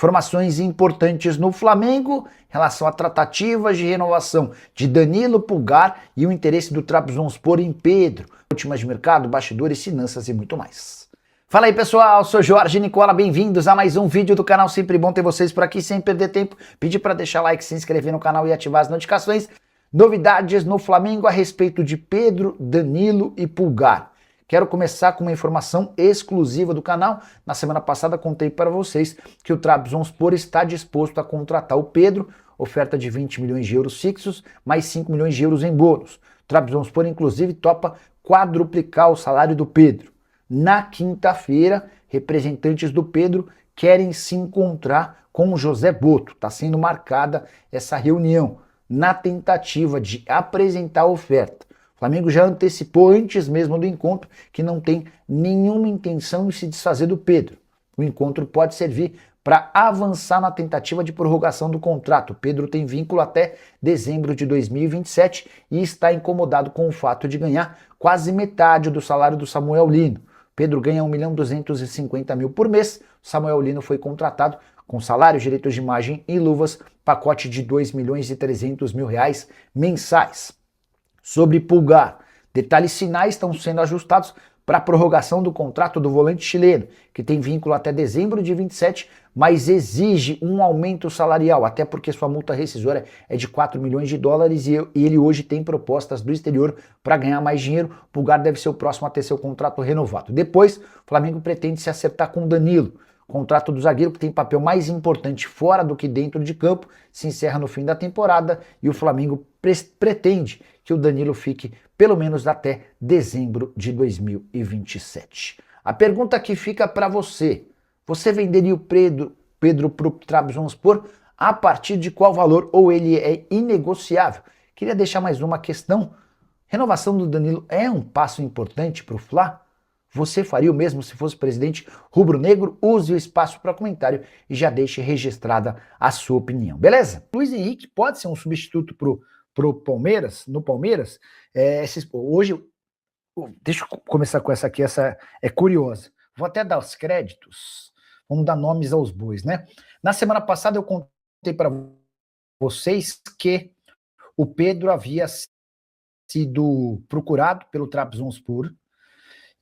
Informações importantes no Flamengo em relação a tratativas de renovação de Danilo, Pulgar e o interesse do Trabzonspor em Pedro. Últimas de mercado, bastidores, finanças e muito mais. Fala aí pessoal, sou Jorge Nicola, bem-vindos a mais um vídeo do canal. Sempre bom ter vocês por aqui, sem perder tempo. Pedir para deixar like, se inscrever no canal e ativar as notificações. Novidades no Flamengo a respeito de Pedro, Danilo e Pulgar. Quero começar com uma informação exclusiva do canal. Na semana passada contei para vocês que o Trabzonspor está disposto a contratar o Pedro, oferta de 20 milhões de euros fixos, mais 5 milhões de euros em bônus. O Trabzonspor inclusive topa quadruplicar o salário do Pedro. Na quinta-feira, representantes do Pedro querem se encontrar com o José Boto. Está sendo marcada essa reunião na tentativa de apresentar a oferta. O Flamengo já antecipou antes mesmo do encontro que não tem nenhuma intenção de se desfazer do Pedro. O encontro pode servir para avançar na tentativa de prorrogação do contrato. O Pedro tem vínculo até dezembro de 2027 e está incomodado com o fato de ganhar quase metade do salário do Samuel Lino. Pedro ganha 1.250.000 por mês. Samuel Lino foi contratado com salário, direitos de imagem e luvas, pacote de 2.300.000 reais mensais. Sobre Pulgar, detalhes finais estão sendo ajustados para a prorrogação do contrato do volante chileno, que tem vínculo até dezembro de 27, mas exige um aumento salarial, até porque sua multa rescisória é de 4 milhões de dólares e ele hoje tem propostas do exterior para ganhar mais dinheiro. Pulgar deve ser o próximo a ter seu contrato renovado. Depois, o Flamengo pretende se acertar com Danilo. O contrato do zagueiro, que tem papel mais importante fora do que dentro de campo, se encerra no fim da temporada e o Flamengo pretende que o Danilo fique pelo menos até dezembro de 2027. A pergunta que fica para você: você venderia o Pedro para o Trabzonspor a partir de qual valor, ou ele é inegociável? Queria deixar mais uma questão. Renovação do Danilo é um passo importante para o Fla? Você faria o mesmo se fosse presidente rubro-negro? Use o espaço para comentário e já deixe registrada a sua opinião, beleza? Luiz Henrique pode ser um substituto pro Palmeiras, no Palmeiras? Hoje, deixa eu começar com essa aqui, essa é curiosa. Vou até dar os créditos, vamos dar nomes aos bois, né? Na semana passada eu contei para vocês que o Pedro havia sido procurado pelo Trabzonspor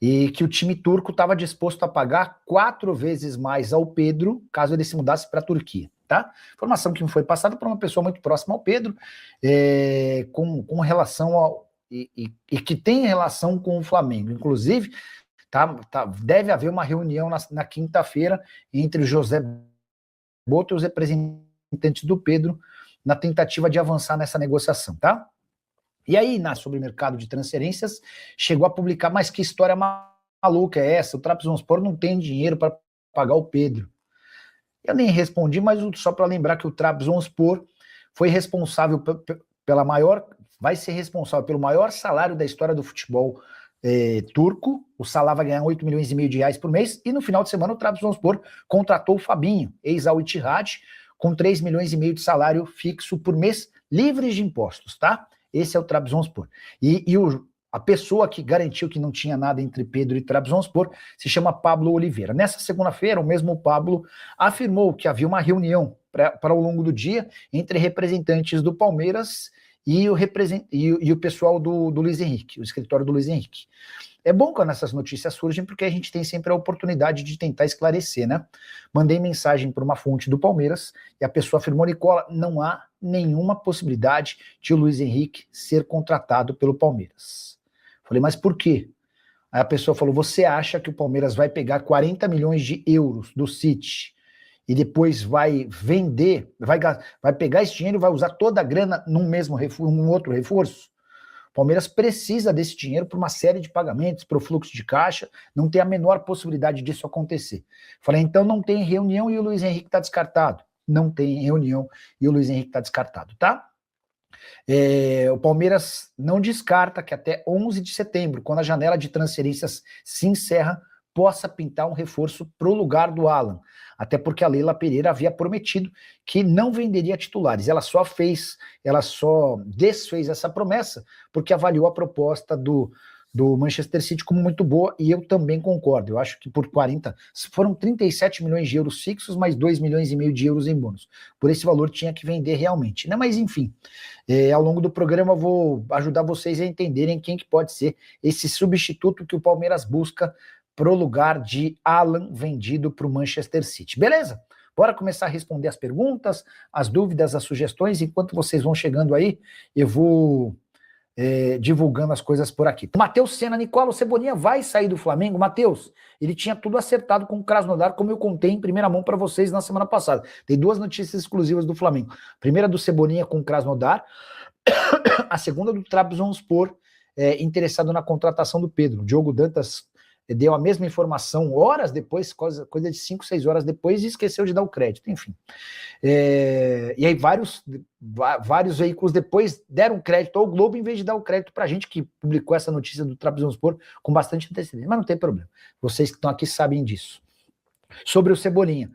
e que o time turco estava disposto a pagar 4 vezes mais ao Pedro caso ele se mudasse para a Turquia, tá? Informação que me foi passada por uma pessoa muito próxima ao Pedro, com relação ao... E que tem relação com o Flamengo. Inclusive, deve haver uma reunião na quinta-feira entre o José Boto e os representantes do Pedro na tentativa de avançar nessa negociação, tá? E aí, sobre o mercado de transferências, chegou a publicar, mas que história maluca é essa? O Trabzonspor não tem dinheiro para pagar o Pedro. Eu nem respondi, mas só para lembrar que o Trabzonspor foi responsável vai ser responsável pelo maior salário da história do futebol turco. O Salah vai ganhar 8 milhões e meio de reais por mês, e no final de semana o Trabzonspor contratou o Fabinho, ex-Al Ittihad, com 3 milhões e meio de salário fixo por mês, livres de impostos, tá? Esse é o Trabzonspor. A pessoa que garantiu que não tinha nada entre Pedro e Trabzonspor se chama Pablo Oliveira. Nessa segunda-feira, o mesmo Pablo afirmou que havia uma reunião para ao longo do dia entre representantes do Palmeiras e o pessoal do Luiz Henrique, o escritório do Luiz Henrique. É bom quando essas notícias surgem, porque a gente tem sempre a oportunidade de tentar esclarecer, né? Mandei mensagem para uma fonte do Palmeiras e a pessoa afirmou: Nicola, não há nenhuma possibilidade de o Luiz Henrique ser contratado pelo Palmeiras. Falei, mas por quê? Aí a pessoa falou: você acha que o Palmeiras vai pegar 40 milhões de euros do City e depois vai vender, vai pegar esse dinheiro e vai usar toda a grana num outro reforço? O Palmeiras precisa desse dinheiro para uma série de pagamentos, para o fluxo de caixa, não tem a menor possibilidade disso acontecer. Falei, então não tem reunião e o Luiz Henrique está descartado. Não tem reunião e o Luiz Henrique está descartado, tá? O Palmeiras não descarta que até 11 de setembro, quando a janela de transferências se encerra, possa pintar um reforço para o lugar do Alan. Até porque a Leila Pereira havia prometido que não venderia titulares. Ela só desfez essa promessa porque avaliou a proposta do do Manchester City como muito boa, e eu também concordo. Eu acho que por 40, foram 37 milhões de euros fixos, mais 2 milhões e meio de euros em bônus. Por esse valor tinha que vender realmente, né? Mas enfim, ao longo do programa eu vou ajudar vocês a entenderem quem que pode ser esse substituto que o Palmeiras busca pro lugar de Alan vendido para o Manchester City. Beleza? Bora começar a responder as perguntas, as dúvidas, as sugestões. Enquanto vocês vão chegando aí, eu vou divulgando as coisas por aqui. Matheus Senna, Nicola, o Cebolinha vai sair do Flamengo? Matheus, ele tinha tudo acertado com o Krasnodar, como eu contei em primeira mão para vocês na semana passada. Tem duas notícias exclusivas do Flamengo. A primeira do Cebolinha com o Krasnodar, a segunda do Trabzonspor, interessado na contratação do Pedro. O Diogo Dantas deu a mesma informação horas depois, coisa de 5, 6 horas depois, e esqueceu de dar o crédito, enfim. E aí vários veículos depois deram crédito ao Globo em vez de dar o crédito pra gente que publicou essa notícia do Trabzonspor com bastante antecedência, mas não tem problema, vocês que estão aqui sabem disso. Sobre o Cebolinha,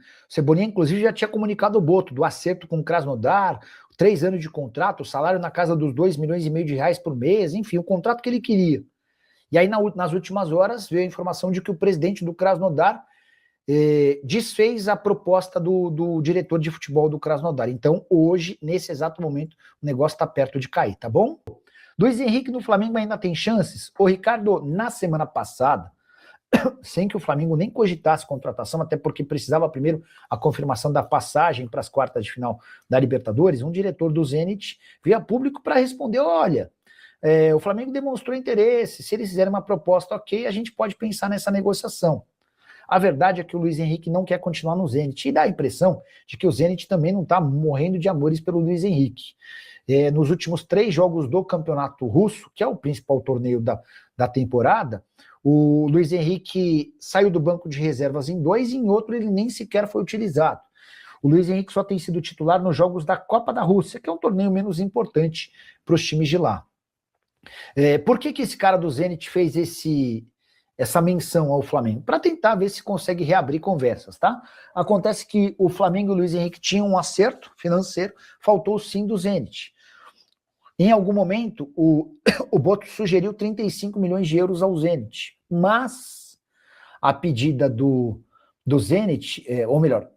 inclusive já tinha comunicado o Boto do acerto com o Krasnodar, 3 anos de contrato, o salário na casa dos 2 milhões e meio de reais por mês, enfim, o contrato que ele queria. E aí, nas últimas horas, veio a informação de que o presidente do Krasnodar desfez a proposta do diretor de futebol do Krasnodar. Então, hoje, nesse exato momento, o negócio está perto de cair, tá bom? Luiz Henrique no Flamengo ainda tem chances? Ô, Ricardo, na semana passada, sem que o Flamengo nem cogitasse contratação, até porque precisava primeiro a confirmação da passagem para as quartas de final da Libertadores, um diretor do Zenit veio a público para responder, olha... o Flamengo demonstrou interesse, se eles fizerem uma proposta ok, a gente pode pensar nessa negociação. A verdade é que o Luiz Henrique não quer continuar no Zenit, e dá a impressão de que o Zenit também não está morrendo de amores pelo Luiz Henrique. Nos últimos 3 jogos do Campeonato Russo, que é o principal torneio da temporada, o Luiz Henrique saiu do banco de reservas em 2 e em outro ele nem sequer foi utilizado. O Luiz Henrique só tem sido titular nos jogos da Copa da Rússia, que é um torneio menos importante para os times de lá. Por que esse cara do Zenit fez essa menção ao Flamengo? Para tentar ver se consegue reabrir conversas, tá? Acontece que o Flamengo e o Luiz Henrique tinham um acerto financeiro, faltou sim do Zenit. Em algum momento, o Boto sugeriu 35 milhões de euros ao Zenit, mas a pedida do Zenit, ou melhor,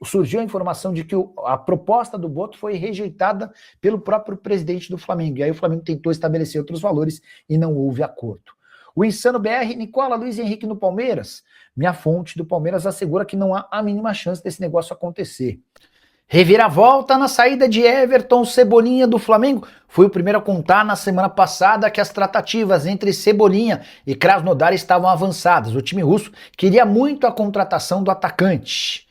surgiu a informação de que a proposta do Boto foi rejeitada pelo próprio presidente do Flamengo, e aí o Flamengo tentou estabelecer outros valores e não houve acordo. O Insano BR, Nicola, Luiz Henrique no Palmeiras? Minha fonte do Palmeiras assegura que não há a mínima chance desse negócio acontecer. Reviravolta na saída de Everton Cebolinha do Flamengo. Fui o primeiro a contar na semana passada que as tratativas entre Cebolinha e Krasnodar estavam avançadas. O time russo queria muito a contratação do atacante.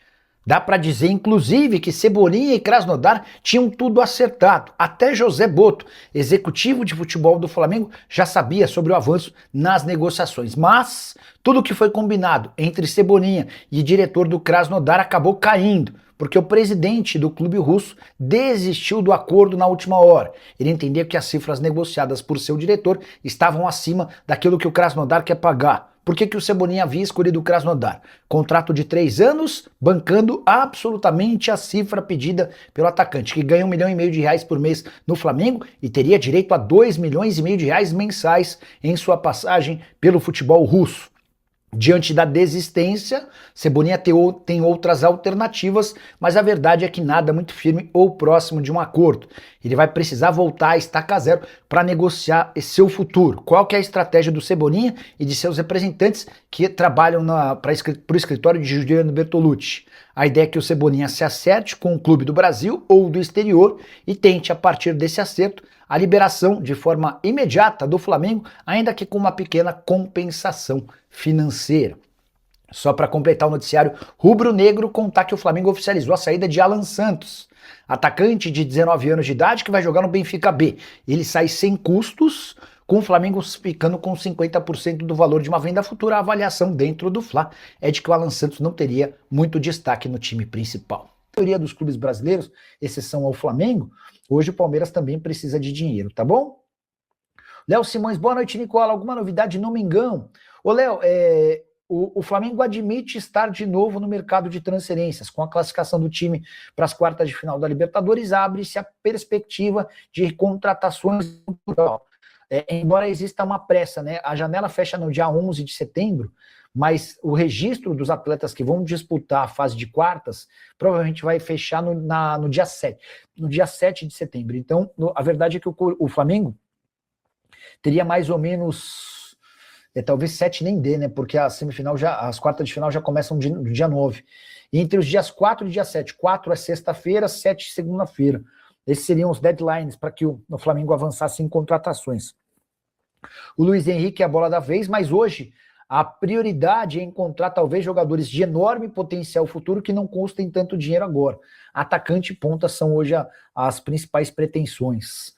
Dá para dizer, inclusive, que Cebolinha e Krasnodar tinham tudo acertado. Até José Boto, executivo de futebol do Flamengo, já sabia sobre o avanço nas negociações. Mas tudo que foi combinado entre Cebolinha e diretor do Krasnodar acabou caindo, porque o presidente do clube russo desistiu do acordo na última hora. Ele entendia que as cifras negociadas por seu diretor estavam acima daquilo que o Krasnodar quer pagar. Por que o Cebolinha havia escolhido o Krasnodar? Contrato de 3 anos, bancando absolutamente a cifra pedida pelo atacante, que ganha 1,5 milhão de reais por mês no Flamengo e teria direito a 2,5 milhões de reais mensais em sua passagem pelo futebol russo. Diante da desistência, Cebolinha tem outras alternativas, mas a verdade é que nada muito firme ou próximo de um acordo. Ele vai precisar voltar a estaca zero para negociar seu futuro. Qual que é a estratégia do Cebolinha e de seus representantes que trabalham para o escritório de Juliano Bertolucci? A ideia é que o Cebolinha se acerte com um clube do Brasil ou do exterior e tente, a partir desse acerto, a liberação de forma imediata do Flamengo, ainda que com uma pequena compensação financeira. Só para completar o noticiário rubro-negro, contar que o Flamengo oficializou a saída de Alan Santos, atacante de 19 anos de idade que vai jogar no Benfica B. Ele sai sem custos, com o Flamengo ficando com 50% do valor de uma venda futura. A avaliação dentro do Fla é de que o Alan Santos não teria muito destaque no time principal. A maioria dos clubes brasileiros, exceção ao Flamengo, hoje o Palmeiras também precisa de dinheiro, tá bom? Léo Simões, boa noite, Nicola. Alguma novidade no Mengão? Ô, Léo, o Flamengo admite estar de novo no mercado de transferências. Com a classificação do time para as quartas de final da Libertadores, abre-se a perspectiva de contratações no plural. embora exista uma pressa, né? A janela fecha no dia 11 de setembro, mas o registro dos atletas que vão disputar a fase de quartas provavelmente vai fechar no dia 7, no dia 7 de setembro. Então, a verdade é que o Flamengo teria mais ou menos, talvez 7 nem dê, né? Porque a semifinal as quartas de final já começam no dia 9. E entre os dias 4 e dia 7, 4 é sexta-feira, 7 é segunda-feira. Esses seriam os deadlines para que o Flamengo avançasse em contratações. O Luiz Henrique é a bola da vez, mas hoje a prioridade é encontrar talvez jogadores de enorme potencial futuro que não custem tanto dinheiro agora. Atacante e ponta são hoje as principais pretensões.